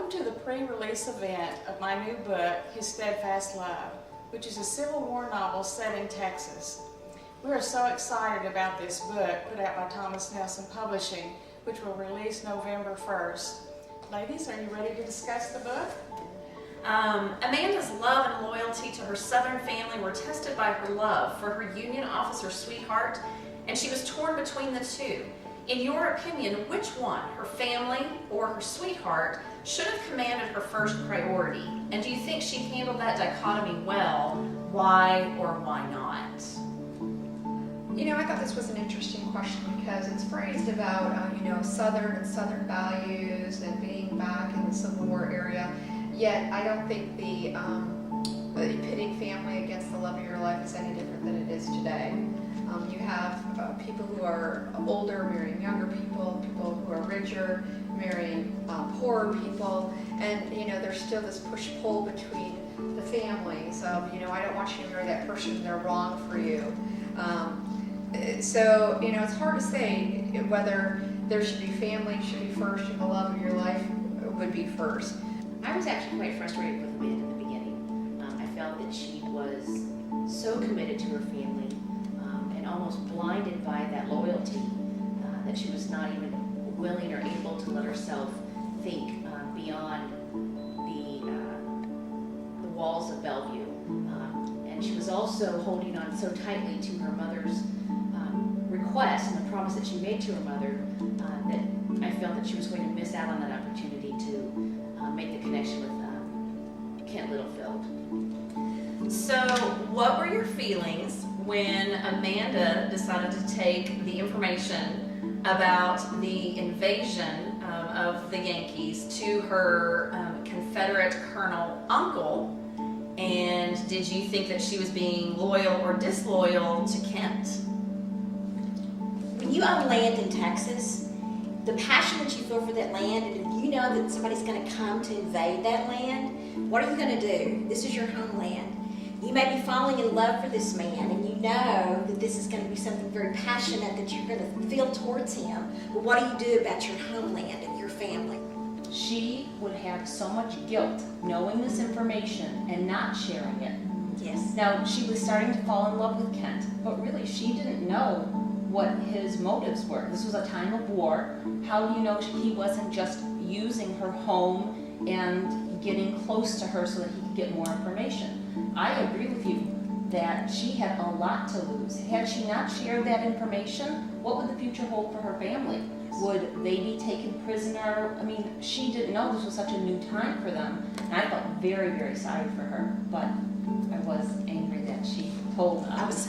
Welcome to the pre-release event of my new book, His Steadfast Love, which is a Civil War novel set in Texas. We are so excited about this book put out by Thomas Nelson Publishing, which will release November 1st. Ladies, are you ready to discuss the book? Amanda's love and loyalty to her Southern family were tested by her love for her Union officer sweetheart, and she was torn between the two. In your opinion, which one, her family or her sweetheart, should have commanded her first priority? And do you think she handled that dichotomy well? Why or why not? You know, I thought this was an interesting question because it's phrased about, Southern and Southern values and being back in the Civil War area. Yet, I don't think the pitting family against the love of your life is any different than it is today. You have people who are older marrying younger people, people who are richer marrying poorer people, and there's still this push-pull between the families of, I don't want you to marry that person, they're wrong for you. So, it's hard to say whether there should be family should be first or the love of your life would be first. I was actually quite frustrated with Amanda in the beginning. I felt that she was so committed to her family and almost blinded by that loyalty that she was not even willing or able to let herself think beyond the walls of Bellevue. And she was also holding on so tightly to her mother's request and the promise that she made to her mother that I felt that she was going to miss out on that opportunity to make the connection with Kent Littlefield. So, what were your feelings when Amanda decided to take the information about the invasion of the Yankees to her Confederate Colonel uncle? And did you think that she was being loyal or disloyal to Kent? When you own land in Texas, the passion that you feel for that land, and if you know that somebody's going to come to invade that land, what are you going to do? This is your homeland. You may be falling in love for this man, and you know that this is going to be something very passionate that you're going to feel towards him. But what do you do about your homeland and your family? She would have so much guilt knowing this information and not sharing it. Yes. Now, she was starting to fall in love with Kent, but really she didn't know what his motives were. This was a time of war. How do you know he wasn't just using her home and getting close to her so that he could get more information? I agree with you that she had a lot to lose. Had she not shared that information, what would the future hold for her family? Would they be taken prisoner? I mean, she didn't know this was such a new time for them. And I felt very, very sorry for her, but I was angry that she told us. I was